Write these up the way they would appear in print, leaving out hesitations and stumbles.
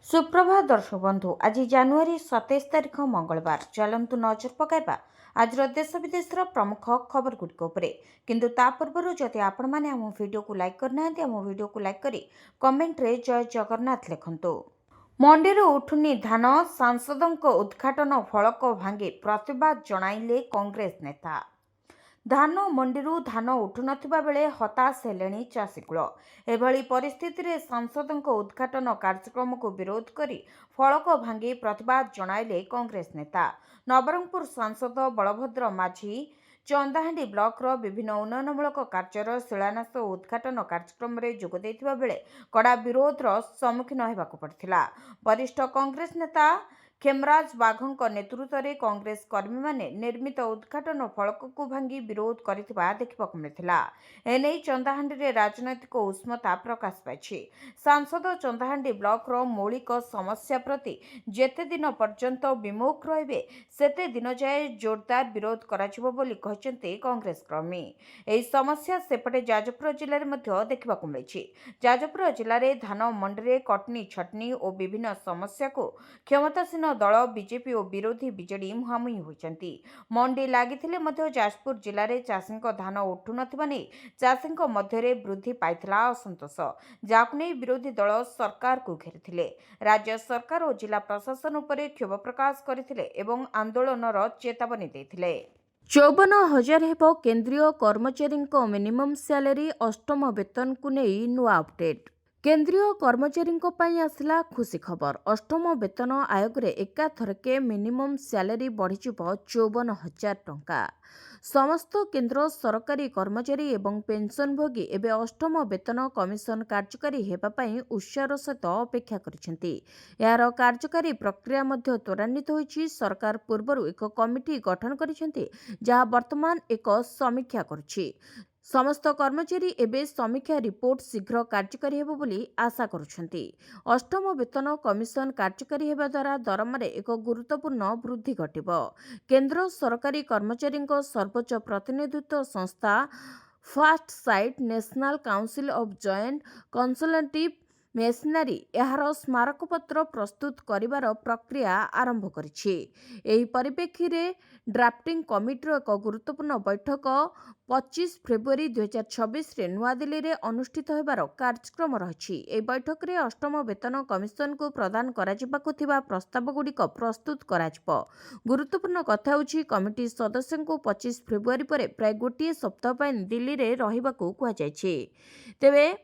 सुप्रभात दर्शक बंधु आज जानुरी 27 तारिख मंगलवार चलतु नजर पकाइबा आज देश विदेश प्रमुख खबर गुड़िक किंतु ता पूर्व जदि आपण मैंने आम वीडियो को लाइक करना आम वीडियो को लाइक करी कमेंट रे जय जगन्नाथ लिखंतु। मंडी उठुनी धान सांसदों उद्घाटन फलक भांगी प्रतिवाद जणाइले कांग्रेस नेता। धान मंडी धान उठु नथिबा बेले हताश हेलेनी चाषीकूल। एभली परिस्थिति रे सांसदों उद्घाटन कार्यक्रम को विरोध करी फलक भांगी प्रतिवाद जणाइले कांग्रेस नेता। नवरंगपुर सांसद बलभद्र माझी चंदाहांडी ब्लॉक रो विभिन्न उन्नयनमूलक कार्यर शिलान्यास और उद्घाटन कार्यक्रम रे जोग देथिबा बेले कड़ा विरोधर सम्मुखीन हेबाकु पड़िथिला। वरिष्ठ कांग्रेस नेता खेमराज बाघों नेतृत्व में कांग्रेस कर्मी माने निर्मित उद्घाटन फलक को भांगी विरोध करथिबा देखिबाकु मिलिथिला। एने चंदाहांडी रे राजनैतिक उष्मता प्रकाश पाइछि। सांसद चंदाहांडी ब्लॉक रो मौलिक समस्या प्रति जेते दिन पर्यंत विमुख रहिबे सेते दिन जाए जोरदार विरोध कराजिबो बोली कहचंती कांग्रेस कर्मी। एही समस्या सेपटे जाजपुर जिल्ला रे मध्य देखिबाकु मिलिछि। जाजपुर जिल्ला रे धान मंडी रे कटनी छटनी और विभिन्न समस्या को क्षमतासीन दल बीजेपी और विरोधी बीजेडी मुहांमुही होइछंती। मंडी लागिथिले मध्य जाजपुर जिल्ला रे चाषीक धान उठु नथिबा नै चाषीक मध्यरे वृद्धि पाइथिला असंतोष, जाकु नै विरोधी दल सरकार को घेरिथिले। राज्य सरकार और जिला प्रशासन उपरे क्षोभ प्रकाश करथिले एवं आंदोलनर चेतावनी देथिले। 54,000 हेब केंद्रीय कर्मचारी मिनिमम सैलरी अष्टम वेतन को नहीं नुआ अपडेट। केंद्रीय कर्मचारी आसला खुशी खबर। अष्टम वेतन आयोग रे एकाथरके मिनिमम सैलरी बढ़ी 54,000 टंका। समस्त केंद्र सरकारी कर्मचारी एवं पेंशनभोगी एवं अष्टम वेतन कमिशन कार्यकारी हेबा पई उत्साहर सहित अपेक्षा करिसेंती। यार कार्यकारी प्रक्रिया मध्य त्वरान्वित होईछि। सरकार पूर्वरु एक कमिटी गठन करिसेंती जहा वर्तमान एक समीक्षा करुछि। समस्त कर्मचारी एवं समीक्षा रिपोर्ट शीघ्र कार्यकारी हेबो बोली आशा करुछंती। अष्टम वेतन कमिशन कार्यकारी हेबा द्वारा दरमारे एक गुरुत्वपूर्ण वृद्धि घटिबो। केंद्र सरकारी कर्मचारी सर्वोच्च प्रतिनिधित्व संस्था first sight national council of joint consultative machinery यार स्मारकपत्र प्रस्तुत करिवार प्रक्रिया आरंभ करिछि। एही परिप्रेक्षी रे ड्राफ्टिंग कमिटीर एक गुरुत्वपूर्ण बैठक 25 फेब्रुआरी 2026 रे नुआ दिल्ली रे अनुष्ठित हेबार कार्यक्रम रहिछि। एही बैठक रे अष्टम वेतन कमिशन को प्रदान कराजिबाकु थिबा प्रस्ताव गुड़िक प्रस्तुत कराजिबो। गुरुत्वपूर्ण कथा होछि कमिटी सदस्यों को 25 फेब्रुआरी पर प्राय गोटे सप्ताह पय दिल्ली रे रहिबाकु कुहा जायछि। तेबे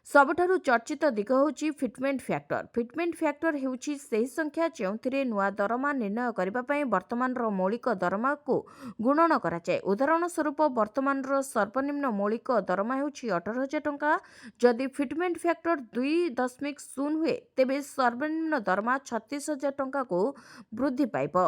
सबठारु चर्चित दिग होछि फिटमेंट फैक्टर। फिटमेंट फैक्टर हेउछि सेही संख्या जेउथिरे नुआ दरमा निर्णय करिबा पय वर्तमान मौलिक दरमा को गुणन करा जाय। उदाहरण स्वरूप वर्तमान सर्वनिम्न मौलिक दरमा हेउछि 18,000 टंका। जदि फिटमेंट फैक्टर 2.0 हुए तेबे सर्वनिम्न दरमा 36,000 टंका को वृद्धि पाइबो।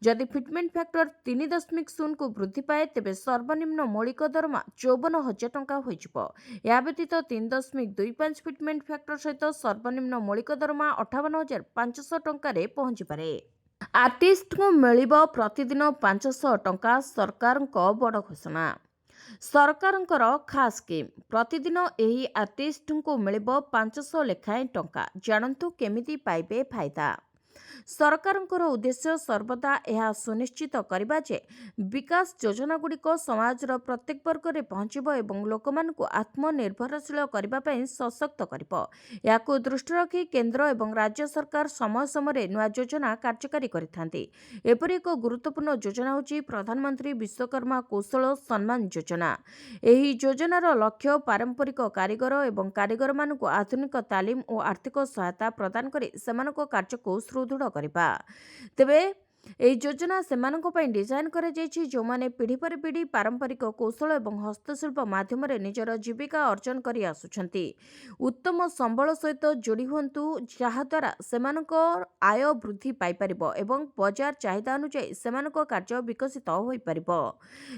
जदि फिटमेंट फैक्टर 3.0 को वृद्धि पाए तेबे सर्वनिम्न मौलिक दरमा 54,000 टंका होइजिबो। या व्यतीत 3.25 फिटमेंट फैक्टर सहित सर्वनिम्न मौलिक दरमा 58,500 टंका पहुंची पारे। आर्टिस्ट को मिलिबो प्रतिदिन 500 टंका। सरकार बड़ घोषणा। सरकार खास स्कीम प्रतिदिन एही आर्टिस्ट को मिलिबो 500 लेखाएं टंका। जानंतु केमिति पाइबे फायदा। सरकारଙ୍କର उद्देश्य सर्वदा यह सुनिश्चित करबा जे विकास योजना गुड़िक समाजर प्रत्येक वर्ग में पहुंचबो एवं लोकमानकु आत्मनिर्भरशील करबा पई सशक्त करबो। याकु दृष्टि रखी केंद्र एवं राज्य सरकार समय समय नुआ योजना कार्यकारी करिथांती। एपरि एक गुरुत्वपूर्ण योजना होची प्रधानमंत्री विश्वकर्मा कौशल सम्मान योजना। एही योजनार लक्ष्य पारंपरिक कारीगर एवं कारीगर मानकु आधुनिक तालीम और आर्थिक सहायता प्रदान करी सेमानक कार्य को सुदृढ़ करिबा। तेबे एही योजना सेमानक पई डिजाइन करा जायछि जो माने पीढ़ी पर पीढ़ी पारंपरिक कौशल एवं हस्तशिल्प माध्यम रे निजर जीविका अर्जन करी आसुछंती। उत्तम संबल सहित जोड़ी हुंतु जहा द्वारा सेमानक आय वृद्धि पाई परिबो एवं बाजार चाहिदा अनुसार सेमानक कार्य विकसित होई परिबो।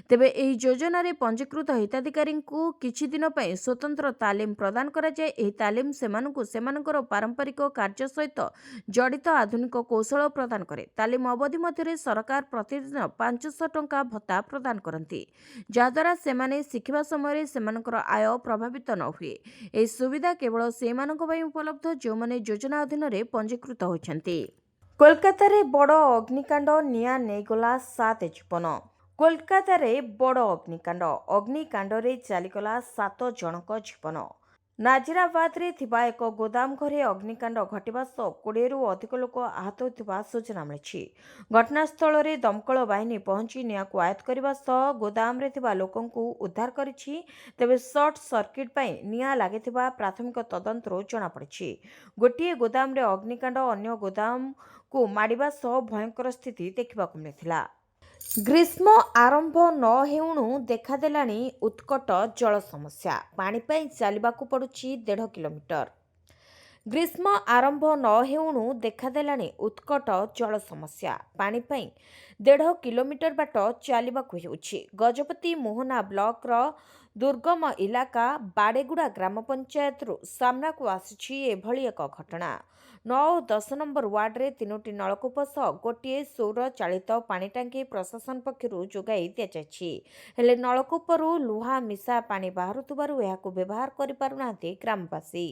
तेबे एही योजना रे पंजीकृत हिताधिकारी को किछि दिन पई स्वतंत्र तालीम प्रदान करा जाय। एही तालीम सेमानकु सेमानकर पारंपरिक कार्य सहित जड़ित आधुनिक कौशल प्रदान करे। तालीम अवधि ଅବଧି ମଧ୍ୟରେ ସରକାର ପ୍ରତିଦିନ 500 ଟଙ୍କା ଭତ୍ତା ପ୍ରଦାନ କରନ୍ତି, ଯାହାଦ୍ୱାରା ସେମାନେ ଶିଖିବା ସମୟରେ ସେମାନଙ୍କର ଆୟ ପ୍ରଭାବିତ ନ ହୁଏ। ଏହି ସୁବିଧା କେବଳ ସେମାନଙ୍କ ପାଇଁ ଉପଲବ୍ଧ ଯେଉଁମାନେ ଯୋଜନା ଅଧୀନରେ ପଞ୍ଜୀକୃତ ହୋଇଛନ୍ତି। କୋଲକାତାରେ ବଡ଼ ଅଗ୍ନିକାଣ୍ଡ, ନିଆଁ ନେଇଗଲା 7 ଜୀବନ। କୋଲକାତାରେ ବଡ଼ ଅଗ୍ନିକାଣ୍ଡରେ ଚାଲିଗଲା 7 ଜଣଙ୍କ ଜୀବନ। ନାଜିରାବାଦରେ ଥିବା ଏକ ଗୋଦାମ ଘରେ ଅଗ୍ନିକାଣ୍ଡ ଘଟିବା ସହ 20ରୁ ଅଧିକ ଲୋକ ଆହତ ହୋଇଥିବା ସୂଚନା ମିଳିଛି। ଘଟଣାସ୍ଥଳରେ ଦମକଳ ବାହିନୀ ପହଞ୍ଚି ନିଆଁକୁ ଆୟତ୍ତ କରିବା ସହ ଗୋଦାମରେ ଥିବା ଲୋକଙ୍କୁ ଉଦ୍ଧାର କରିଛି। ତେବେ ସର୍ଟ ସର୍କିଟ୍ ପାଇଁ ନିଆଁ ଲାଗିଥିବା ପ୍ରାଥମିକ ତଦନ୍ତରୁ ଜଣାପଡ଼ିଛି। ଗୋଟିଏ ଗୋଦାମରେ ଅଗ୍ନିକାଣ୍ଡ ଅନ୍ୟ ଗୋଦାମକୁ ମାଡ଼ିବା ସହ ଭୟଙ୍କର ସ୍ଥିତି ଦେଖିବାକୁ ମିଳିଥିଲା। ଗ୍ରୀଷ୍ମ ଆରମ୍ଭ ନ ହେଉଣୁ ଦେଖାଦେଲାଣି ଉତ୍କଟ ଜଳ ସମସ୍ୟା। ପାଣି ପାଇଁ ଚାଲିବାକୁ ପଡ଼ୁଛି 1.5 କିଲୋମିଟର। ଗ୍ରୀଷ୍ମ ଆରମ୍ଭ ନ ହେଉଣୁ ଦେଖାଦେଲାଣି ଉତ୍କଟ ଜଳ ସମସ୍ୟା। ପାଣି ପାଇଁ 1.5 କିଲୋମିଟର ବାଟ ଚାଲିବାକୁ ହେଉଛି। ଗଜପତି ମୋହନା ବ୍ଲକର ଦୁର୍ଗମ ଇଲାକା ବାଡ଼େଗୁଡ଼ା ଗ୍ରାମ ପଞ୍ଚାୟତରୁ ସାମ୍ନାକୁ ଆସିଛି ଏଭଳି ଏକ ଘଟଣା। 9 ଓ 10 ନମ୍ବର ୱାର୍ଡରେ 3ଟି ନଳକୂପ ସହ ଗୋଟିଏ ସୌର ଚାଳିତ ପାଣି ଟାଙ୍କି ପ୍ରଶାସନ ପକ୍ଷରୁ ଯୋଗାଇ ଦିଆଯାଇଛି। ହେଲେ ନଳକୂପରୁ ଲୁହା ମିଶା ପାଣି ବାହାରୁଥିବାରୁ ଏହାକୁ ବ୍ୟବହାର କରିପାରୁନାହାନ୍ତି ଗ୍ରାମବାସୀ।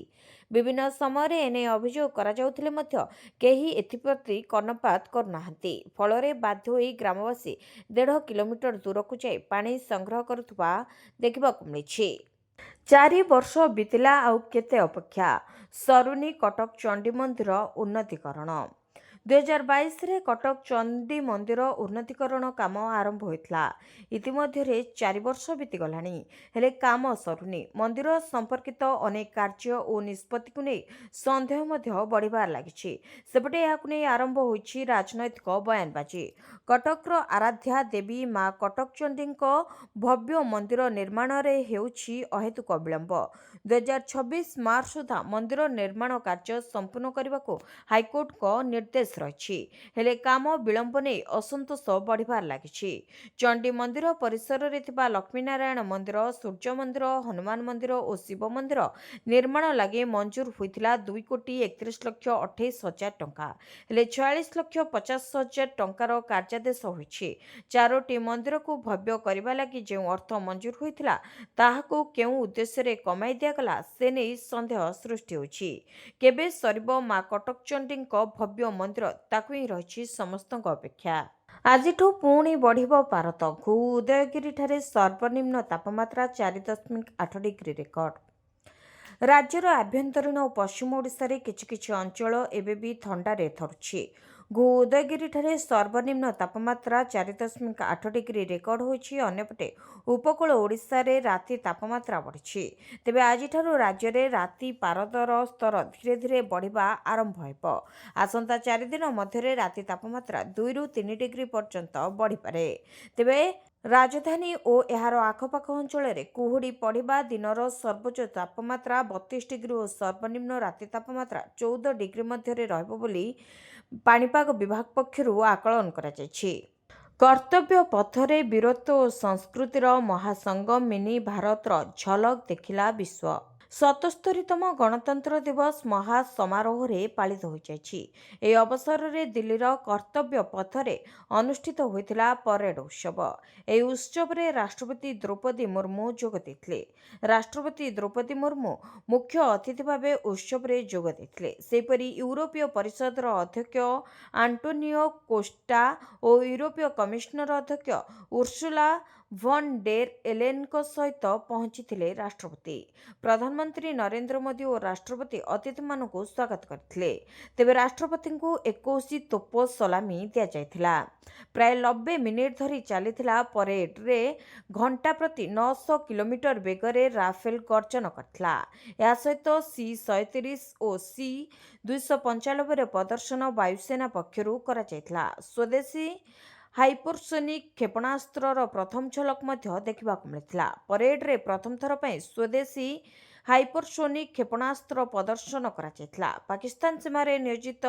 ବିଭିନ୍ନ ସମୟରେ ଏନେଇ ଅଭିଯୋଗ କରାଯାଉଥିଲେ ମଧ୍ୟ କେହି ଏଥିପ୍ରତି କର୍ଣ୍ଣପାତ କରୁନାହାନ୍ତି। ଫଳରେ ବାଧ୍ୟ ହୋଇ ଗ୍ରାମବାସୀ 1.5 କିଲୋମିଟର ଦୂରକୁ ଯାଇ ପାଣି ସଂଗ୍ରହ କରୁଥିବା ଦେଖିବାକୁ ମିଳିଛି। 4 ବର୍ଷ ବିତିଲା, ଆଉ କେତେ ଅପେକ୍ଷା? ସରୁନି କଟକ ଚଣ୍ଡୀ ମନ୍ଦିର ଉନ୍ନତିକରଣ। 2022ରେ କଟକ ଚଣ୍ଡୀ ମନ୍ଦିର ଉନ୍ନତିକରଣ କାମ ଆରମ୍ଭ ହୋଇଥିଲା। ଇତିମଧ୍ୟରେ 4 ବର୍ଷ ବିତିଗଲାଣି, ହେଲେ କାମ ସରୁନି। ମନ୍ଦିର ସମ୍ପର୍କିତ ଅନେକ କାର୍ଯ୍ୟ ଓ ନିଷ୍ପତ୍ତିକୁ ନେଇ ସନ୍ଦେହ ମଧ୍ୟ ବଢ଼ିବାରେ ଲାଗିଛି। ସେପଟେ ଏହାକୁ ନେଇ ଆରମ୍ଭ ହୋଇଛି ରାଜନୈତିକ ବୟାନବାଜି। କଟକର ଆରାଧ୍ୟା ଦେବୀ ମା କଟକଚଣ୍ଡୀଙ୍କ ଭବ୍ୟ ମନ୍ଦିର ନିର୍ମାଣରେ ହେଉଛି ଅହେତୁକ ବିଳମ୍ବ। 2026 ମାର୍ଚ୍ଚ ସୁଦ୍ଧା ମନ୍ଦିର ନିର୍ମାଣ କାର୍ଯ୍ୟ ସମ୍ପୂର୍ଣ୍ଣ କରିବାକୁ ହାଇକୋର୍ଟଙ୍କ ନିର୍ଦ୍ଦେଶ ରହିଛି। ହେଲେ କାମ ବିଳମ୍ବ ନେଇ ଅସନ୍ତୋଷ ବଢ଼ିବାରେ ଲାଗିଛି। ଚଣ୍ଡୀ ମନ୍ଦିର ପରିସରରେ ଥିବା ଲକ୍ଷ୍ମୀନାରାୟଣ ମନ୍ଦିର, ସୂର୍ଯ୍ୟ ମନ୍ଦିର, ହନୁମାନ ମନ୍ଦିର ଓ ଶିବ ମନ୍ଦିର ନିର୍ମାଣ ଲାଗି ମଞ୍ଜୁର ହୋଇଥିଲା 2,31,28,000 ଟଙ୍କା। ହେଲେ 46,50,000 ଟଙ୍କାର କାର୍ଯ୍ୟାଦେଶ ହୋଇଛି। 4ଟି ମନ୍ଦିରକୁ ଭବ୍ୟ କରିବା ଲାଗି ଯେଉଁ ଅର୍ଥ ମଞ୍ଜୁର ହୋଇଥିଲା ତାହାକୁ କେଉଁ ଉଦ୍ଦେଶ୍ୟରେ କମାଇ ଦିଆଗଲା ସେ ନେଇ ସନ୍ଦେହ ସୃଷ୍ଟି ହୋଇଛି। କେବେ ସରିବ ମା କଟକଚଣ୍ଡୀଙ୍କ ଭବ୍ୟ ମନ୍ଦିର, ତାକୁ ହିଁ ରହିଛି ସମସ୍ତଙ୍କ ଅପେକ୍ଷା। ଆଜିଠୁ ପୁଣି ବଢ଼ିବ ପାରଦ। ଉଦୟଗିରିଠାରେ ସର୍ବନିମ୍ନ ତାପମାତ୍ରା 4.8 ଡିଗ୍ରୀ ରେକର୍ଡ। ରାଜ୍ୟର ଆଭ୍ୟନ୍ତରୀଣ ଓ ପଶ୍ଚିମ ଓଡ଼ିଶାରେ କିଛି କିଛି ଅଞ୍ଚଳ ଏବେ ବି ଥଣ୍ଡାରେ ଥରୁଛି। ଉଦୟଗିରିଠାରେ ସର୍ବନିମ୍ନ ତାପମାତ୍ରା 4.8 ଡିଗ୍ରୀ ରେକର୍ଡ ହୋଇଛି। ଅନ୍ୟପଟେ ଉପକୂଳ ଓଡ଼ିଶାରେ ରାତି ତାପମାତ୍ରା ବଢ଼ିଛି। ତେବେ ଆଜିଠାରୁ ରାଜ୍ୟରେ ରାତି ପାରଦର ସ୍ତର ଧୀରେ ଧୀରେ ବଢ଼ିବା ଆରମ୍ଭ ହେବ। ଆସନ୍ତା 4 ଦିନ ମଧ୍ୟରେ ରାତି ତାପମାତ୍ରା 2ରୁ 3 ଡିଗ୍ରୀ ପର୍ଯ୍ୟନ୍ତ ବଢ଼ିପାରେ। ତେବେ ରାଜଧାନୀ ଓ ଏହାର ଆଖପାଖ ଅଞ୍ଚଳରେ କୁହୁଡ଼ି ପଡ଼ିବା, ଦିନର ସର୍ବୋଚ୍ଚ ତାପମାତ୍ରା 32 ଡିଗ୍ରୀ ଓ ସର୍ବନିମ୍ନ ରାତି ତାପମାତ୍ରା 14 ଡିଗ୍ରୀ ମଧ୍ୟରେ ରହିବ ବୋଲି ପାଣିପାଗ ବିଭାଗ ପକ୍ଷରୁ ଆକଳନ କରାଯାଇଛି। କର୍ତ୍ତବ୍ୟ ପଥରେ ବୀରତ୍ୱ ଓ ସଂସ୍କୃତିର ମହାସଙ୍ଗମ ମିନି ଭାରତର ଝଲକ ଦେଖିଲା ବିଶ୍ୱ। 77ତମ ଗଣତନ୍ତ୍ର ଦିବସ ମହା ସମାରୋହରେ ପାଳିତ ହୋଇଯାଇଛି। ଏହି ଅବସରରେ ଦିଲ୍ଲୀର କର୍ତ୍ତବ୍ୟ ପଥରେ ଅନୁଷ୍ଠିତ ହୋଇଥିଲା ପରେଡ୍ ଉତ୍ସବ। ଏହି ଉତ୍ସବରେ ରାଷ୍ଟ୍ରପତି ଦ୍ରୌପଦୀ ମୁର୍ମୁ ଯୋଗ ଦେଇଥିଲେ। ରାଷ୍ଟ୍ରପତି ଦ୍ରୌପଦୀ ମୁର୍ମୁ ମୁଖ୍ୟ ଅତିଥି ଭାବେ ଉତ୍ସବରେ ଯୋଗ ଦେଇଥିଲେ। ସେହିପରି ୟୁରୋପୀୟ ପରିଷଦର ଅଧ୍ୟକ୍ଷ ଆଣ୍ଟୋନିଓ କୋଷ୍ଟା ଓ ୟୁରୋପୀୟ କମିଶନର ଅଧ୍ୟକ୍ଷ ଉର୍ସୁଲା ଭନ୍ ଡେର୍ ଲେନ୍ଙ୍କ ସହିତ ପହଞ୍ଚିଥିଲେ ରାଷ୍ଟ୍ରପତି। ପ୍ରଧାନମନ୍ତ୍ରୀ ନରେନ୍ଦ୍ର ମୋଦି ଓ ରାଷ୍ଟ୍ରପତି ଅତିଥିମାନଙ୍କୁ ସ୍ୱାଗତ କରିଥିଲେ। ତେବେ ରାଷ୍ଟ୍ରପତିଙ୍କୁ 21 ତୋପ ସଲାମି ଦିଆଯାଇଥିଲା। ପ୍ରାୟ 90 ମିନିଟ୍ ଧରି ଚାଲିଥିଲା ପରେଡ୍ରେ ଘଣ୍ଟା ପ୍ରତି 900 କିଲୋମିଟର ବେଗରେ ରାଫେଲ ଗର୍ଜନ କରିଥିଲା। ଏହା ସହିତ C-130 ଓ C-295ର ପ୍ରଦର୍ଶନ ବାୟୁସେନା ପକ୍ଷରୁ କରାଯାଇଥିଲା। ସ୍ୱଦେଶୀ ହାଇପରସୋନିକ୍ କ୍ଷେପଣାସ୍ତ୍ରର ପ୍ରଥମ ଝଲକ ମଧ୍ୟ ଦେଖିବାକୁ ମିଳିଥିଲା। ପରେଡ୍ରେ ପ୍ରଥମ ଥର ପାଇଁ ସ୍ୱଦେଶୀ ହାଇପରସୋନିକ୍ କ୍ଷେପଣାସ୍ତ୍ର ପ୍ରଦର୍ଶନ କରାଯାଇଥିଲା। ପାକିସ୍ତାନ ସୀମାରେ ନିୟୋଜିତ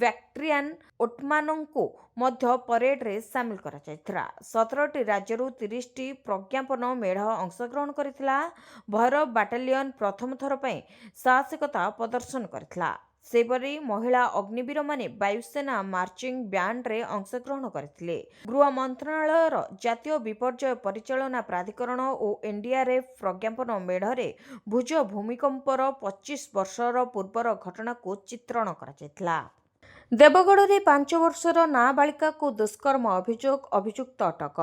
ବ୍ୟାକ୍ଟ୍ରିଆନ୍ ଓଟମାନଙ୍କୁ ମଧ୍ୟ ପରେଡ୍ରେ ସାମିଲ କରାଯାଇଥିଲା। 17ଟି ରାଜ୍ୟରୁ 30ଟି ପ୍ରଜ୍ଞାପନ ମେଢ଼ ଅଂଶଗ୍ରହଣ କରିଥିଲା। ଭୈରବ ବାଟାଲିୟନ ପ୍ରଥମ ଥର ପାଇଁ ସାହସିକତା ପ୍ରଦର୍ଶନ କରିଥିଲା। ସେହିପରି ମହିଳା ଅଗ୍ନିବୀରମାନେ ବାୟୁସେନା ମାର୍ଚିଂ ବ୍ୟାଣ୍ଡରେ ଅଂଶଗ୍ରହଣ କରିଥିଲେ। ଗୃହ ମନ୍ତ୍ରଣାଳୟର ଜାତୀୟ ବିପର୍ଯ୍ୟୟ ପରିଚାଳନା ପ୍ରାଧିକରଣ ଓ ଏନ୍ଡିଆର୍ଏଫ୍ ପ୍ରଜ୍ଞାପନ ମେଢ଼ରେ ଭୁଜ ଭୂମିକମ୍ପର 25 ବର୍ଷର ପୂର୍ବର ଘଟଣାକୁ ଚିତ୍ରଣ କରାଯାଇଥିଲା। ଦେବଗଡ଼ରେ 5 ବର୍ଷର ନାବାଳିକାକୁ ଦୁଷ୍କର୍ମ ଅଭିଯୋଗ, ଅଭିଯୁକ୍ତ ଅଟକ।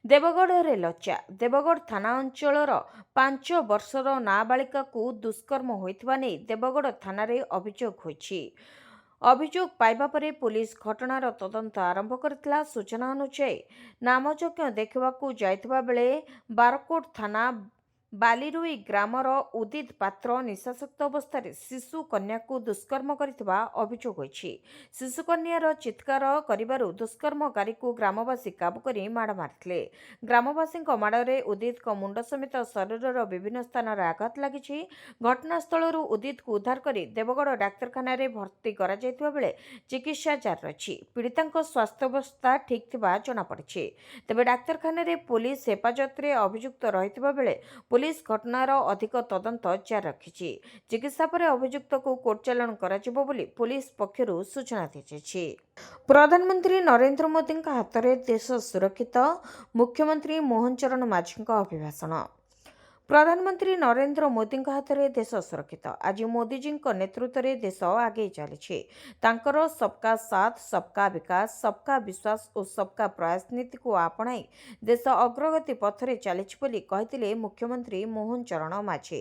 ଦେବଗଡ଼ରେ ଲଜ୍ଜା। ଦେବଗଡ଼ ଥାନା ଅଞ୍ଚଳର 5 ବର୍ଷର ନାବାଳିକାକୁ ଦୁଷ୍କର୍ମ ହୋଇଥିବା ନେଇ ଦେବଗଡ଼ ଥାନାରେ ଅଭିଯୋଗ ହୋଇଛି। ଅଭିଯୋଗ ପାଇବା ପରେ ପୁଲିସ ଘଟଣାର ତଦନ୍ତ ଆରମ୍ଭ କରିଥିଲା। ସୂଚନା ଅନୁଯାୟୀ ନାମଯଜ୍ଞ ଦେଖିବାକୁ ଯାଇଥିବା ବେଳେ ବାରକୋଟ ଥାନା ବାଲିରୁଇ ଗ୍ରାମର ଉଦିତ ପାତ୍ର ନିଶାସକ୍ତ ଅବସ୍ଥାରେ ଶିଶୁ କନ୍ୟାକୁ ଦୁଷ୍କର୍ମ କରିଥିବା ଅଭିଯୋଗ ହୋଇଛି। ଶିଶୁ କନ୍ୟାର ଚିତ୍କାର କରିବାରୁ ଦୁଷ୍କର୍ମକାରୀକୁ ଗ୍ରାମବାସୀ କାବୁ କରି ମାଡ଼ ମାରିଥିଲେ। ଗ୍ରାମବାସୀଙ୍କ ମାଡ଼ରେ ଉଦିତଙ୍କ ମୁଣ୍ଡ ସମେତ ଶରୀରର ବିଭିନ୍ନ ସ୍ଥାନରେ ଆଘାତ ଲାଗିଛି। ଘଟଣାସ୍ଥଳରୁ ଉଦିତକୁ ଉଦ୍ଧାର କରି ଦେବଗଡ଼ ଡାକ୍ତରଖାନାରେ ଭର୍ତ୍ତି କରାଯାଇଥିବା ବେଳେ ଚିକିତ୍ସା ଜାରି ରହିଛି। ପୀଡ଼ିତାଙ୍କ ସ୍ୱାସ୍ଥ୍ୟାବସ୍ଥା ଠିକ୍ ଥିବା ଜଣାପଡ଼ିଛି। ତେବେ ଡାକ୍ତରଖାନାରେ ପୁଲିସ ହେପାଜତରେ ଅଭିଯୁକ୍ତ ରହିଥିବା ବେଳେ ପୁଲିସ ଘଟଣାର ଅଧିକ ତଦନ୍ତ ଜାରି ରଖିଛି। ଚିକିତ୍ସା ପରେ ଅଭିଯୁକ୍ତକୁ କୋର୍ଟ ଚାଲାଣ କରାଯିବ ବୋଲି ପୁଲିସ ପକ୍ଷରୁ ସୂଚନା ଦିଆଯାଇଛି। ପ୍ରଧାନମନ୍ତ୍ରୀ ନରେନ୍ଦ୍ର ମୋଦିଙ୍କ ହାତରେ ଦେଶ ସୁରକ୍ଷିତ, ମୁଖ୍ୟମନ୍ତ୍ରୀ ମୋହନ ଚରଣ ମାଝୀଙ୍କ ଅଭିଭାଷଣ। ପ୍ରଧାନମନ୍ତ୍ରୀ ନରେନ୍ଦ୍ର ମୋଦିଙ୍କ ହାତରେ ଦେଶ ସୁରକ୍ଷିତ। ଆଜି ମୋଦିଜୀଙ୍କ ନେତୃତ୍ୱରେ ଦେଶ ଆଗେଇ ଚାଲିଛି। ତାଙ୍କର ସବକା ସାଥ, ସବକା ବିକାଶ, ସବକା ବିଶ୍ୱାସ ଓ ସବକା ପ୍ରୟାସ ନୀତିକୁ ଆପଣାଇ ଦେଶ ଅଗ୍ରଗତି ପଥରେ ଚାଲିଛି ବୋଲି କହିଥିଲେ ମୁଖ୍ୟମନ୍ତ୍ରୀ ମୋହନ ଚରଣ ମାଝୀ।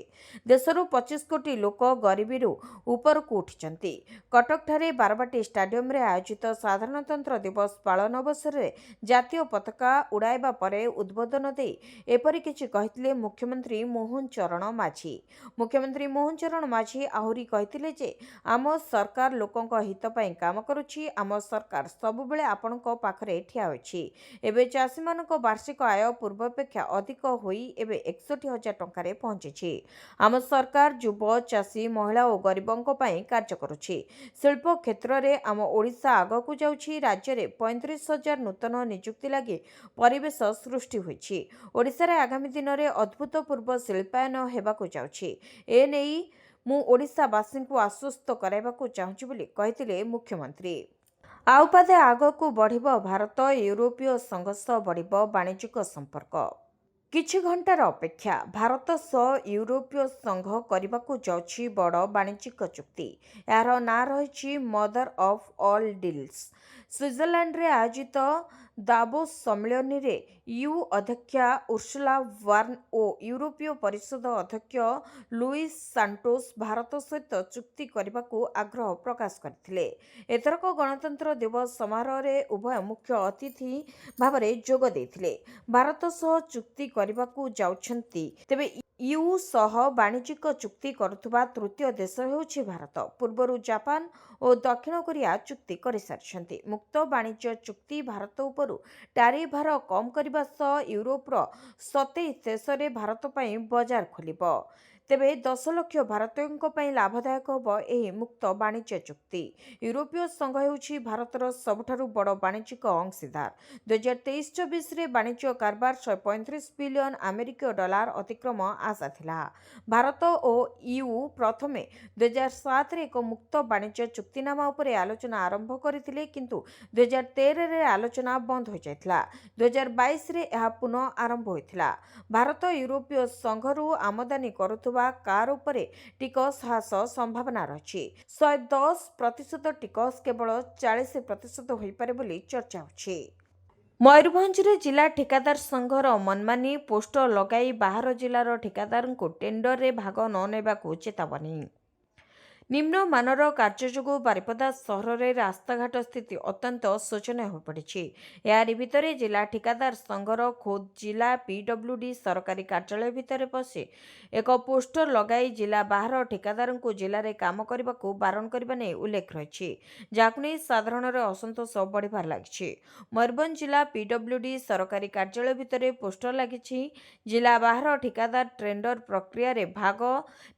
ଦେଶରୁ 25 କୋଟି ଲୋକ ଗରିବୀରୁ ଉପରକୁ ଉଠିଛନ୍ତି। କଟକଠାରେ ବାରବାଟୀ ଷ୍ଟାଡିୟମରେ ଆୟୋଜିତ ସାଧାରଣତନ୍ତ୍ର ଦିବସ ପାଳନ ଅବସରରେ ଜାତୀୟ ପତାକା ଉଡ଼ାଇବା ପରେ ଉଦ୍ବୋଧନ ଦେଇ ଏପରି କିଛି କହିଥିଲେ ମୁଖ୍ୟମନ୍ତ୍ରୀ ମୋହନ ଚରଣ ମାଝୀ। ମୁଖ୍ୟମନ୍ତ୍ରୀ ମୋହନ ଚରଣ ମାଝୀ ଆହୁରି କହିଥିଲେ ଯେ ଆମ ସରକାର ଲୋକଙ୍କ ହିତ ପାଇଁ କାମ କରୁଛି। ଆମ ସରକାର ସବୁବେଳେ ଆପଣଙ୍କ ପାଖରେ ଠିଆ ହୋଇଛି। ଏବେ ଚାଷୀମାନଙ୍କ ବାର୍ଷିକ ଆୟ ପୂର୍ବ ଅପେକ୍ଷା ଅଧିକ ହୋଇ ଏବେ 61,000 ଟଙ୍କାରେ ପହଞ୍ଚିଛି। ଆମ ସରକାର ଯୁବ, ଚାଷୀ, ମହିଳା ଓ ଗରିବଙ୍କ ପାଇଁ କାର୍ଯ୍ୟ କରୁଛି। ଶିଳ୍ପ କ୍ଷେତ୍ରରେ ଆମ ଓଡ଼ିଶା ଆଗକୁ ଯାଉଛି। ରାଜ୍ୟରେ 35,000 ନୂତନ ନିଯୁକ୍ତି ଲାଗି ପରିବେଶ ସୃଷ୍ଟି ହୋଇଛି। ଓଡ଼ିଶାରେ ଆଗାମୀ ଦିନରେ ଅଭୂତପୂର୍ବ ଶିଳ୍ପାୟନ ହେବାକୁ ଯାଉଛି। ଏନେଇ ମୁଁ ଓଡ଼ିଶାବାସୀଙ୍କୁ ଆଶ୍ୱସ୍ତ କରାଇବାକୁ ଚାହୁଁଛି ବୋଲି କହିଥିଲେ ମୁଖ୍ୟମନ୍ତ୍ରୀ। ଆଉ ପାଦେ ଆଗକୁ ବଢ଼ିବ ଭାରତ, ୟୁରୋପୀୟ ସଂଘ ସହ ବଢ଼ିବ ବାଣିଜ୍ୟିକ ସମ୍ପର୍କ। କିଛି ଘଣ୍ଟାର ଅପେକ୍ଷା। ଭାରତ ସହ ୟୁରୋପୀୟ ସଂଘ କରିବାକୁ ଯାଉଛି ବଡ଼ ବାଣିଜ୍ୟିକ ଚୁକ୍ତି। ଏହାର ନାଁ ରହିଛି ମଦର ଅଫ୍ ଅଲ୍ ଡିଲ୍ସ। ସୁଇଜରଲ୍ୟାଣ୍ଡରେ ଆୟୋଜିତ ଦାଭୋସ୍ ସମ୍ମିଳନୀରେ ୟୁ ଅଧ୍ୟକ୍ଷା ଉର୍ସୁଲା ଭନ୍ ଓ ୟୁରୋପୀୟ ପରିଷଦ ଅଧ୍ୟକ୍ଷ ଲୁଇସ୍ ସାଣ୍ଟୋସ୍ ଭାରତ ସହିତ ଚୁକ୍ତି କରିବାକୁ ଆଗ୍ରହ ପ୍ରକାଶ କରିଥିଲେ। ଏଥରକ ଗଣତନ୍ତ୍ର ଦିବସ ସମାରୋହରେ ଉଭୟ ମୁଖ୍ୟ ଅତିଥି ଭାବରେ ଯୋଗ ଦେଇଥିଲେ। ଭାରତ ସହ ଚୁକ୍ତି କରିବାକୁ ଯାଉଛନ୍ତି। ତେବେ ୟୁ ସହ ବାଣିଜ୍ୟିକ ଚୁକ୍ତି କରୁଥିବା ତୃତୀୟ ଦେଶ ହେଉଛି ଭାରତ। ପୂର୍ବରୁ ଜାପାନ ଓ ଦକ୍ଷିଣ କୋରିଆ ଚୁକ୍ତି କରିସାରିଛନ୍ତି। ମୁକ୍ତ ବାଣିଜ୍ୟ ଚୁକ୍ତି ଭାରତ ଉପରୁ ଟ୍ୟାରିଫ୍ ଭାର କମ୍ କରିବା ସହ ୟୁରୋପର 27 ଦେଶରେ ଭାରତ ପାଇଁ ବଜାର ଖୋଲିବ। ତେବେ 10 ଲକ୍ଷ ଭାରତୀୟଙ୍କ ପାଇଁ ଲାଭଦାୟକ ହେବ ଏହି ମୁକ୍ତ ବାଣିଜ୍ୟ ଚୁକ୍ତି। ୟୁରୋପୀୟ ସଂଘ ହେଉଛି ଭାରତର ସବୁଠାରୁ ବଡ଼ ବାଣିଜ୍ୟିକ ଅଂଶୀଦାର। 2023-24ରେ ବାଣିଜ୍ୟ କାରବାର 135 ବିଲିୟନ ଆମେରିକୀୟ ଡଲାର ଅତିକ୍ରମ ଆଶା ଥିଲା। ଭାରତ ଓ ୟୁ ପ୍ରଥମେ 2007ରେ ଏକ ମୁକ୍ତ ବାଣିଜ୍ୟ ଚୁକ୍ତିନାମା ଉପରେ ଆଲୋଚନା ଆରମ୍ଭ କରିଥିଲେ, କିନ୍ତୁ 2013ରେ ଆଲୋଚନା ବନ୍ଦ ହୋଇଯାଇଥିଲା। 2022ରେ ଏହା ପୁନଃ ଆରମ୍ଭ ହୋଇଥିଲା। ଭାରତ ୟୁରୋପୀୟ ସଂଘରୁ ଆମଦାନୀ କରୁଥିବା କାର୍ ଉପରେ ଟିକସ ହ୍ରାସ ସମ୍ଭାବନା ରହିଛି। 110% ଟିକସ କେବଳ 40% ହୋଇପାରେ ବୋଲି ଚର୍ଚ୍ଚା ହେଉଛି। ମୟୂରଭଞ୍ଜରେ ଜିଲ୍ଲା ଠିକାଦାର ସଂଘର ମନମାନି, ପୋଷ୍ଟର ଲଗାଇ ବାହାର ଜିଲ୍ଲାର ଠିକାଦାରଙ୍କୁ ଟେଣ୍ଡରରେ ଭାଗ ନ ନେବାକୁ ଚେତାବନୀ। ନିମ୍ନମାନର କାର୍ଯ୍ୟ ଯୋଗୁଁ ବାରିପଦା ସହରରେ ରାସ୍ତାଘାଟ ସ୍ଥିତି ଅତ୍ୟନ୍ତ ଶୋଚନୀୟ ହୋଇପଡ଼ିଛି। ଏହାରି ଭିତରେ ଜିଲ୍ଲା ଠିକାଦାର ସଂଘର ଖୋଦ୍ ଜିଲ୍ଲା PWD ସରକାରୀ କାର୍ଯ୍ୟାଳୟ ଭିତରେ ପଶି ଏକ ପୋଷ୍ଟର ଲଗାଇ ଜିଲ୍ଲା ବାହାର ଠିକାଦାରଙ୍କୁ ଜିଲ୍ଲାରେ କାମ କରିବାକୁ ବାରଣ କରିବା ନେଇ ଉଲ୍ଲେଖ ରହିଛି, ଯାହାକୁ ନେଇ ସାଧାରଣରେ ଅସନ୍ତୋଷ ବଢ଼ିବାରେ ଲାଗିଛି। ମୟୂରଭଞ୍ଜ ଜିଲ୍ଲା PWD ସରକାରୀ କାର୍ଯ୍ୟାଳୟ ଭିତରେ ପୋଷ୍ଟର ଲାଗିଛି, ଜିଲ୍ଲା ବାହାର ଠିକାଦାର ଟେଣ୍ଡର ପ୍ରକ୍ରିୟାରେ ଭାଗ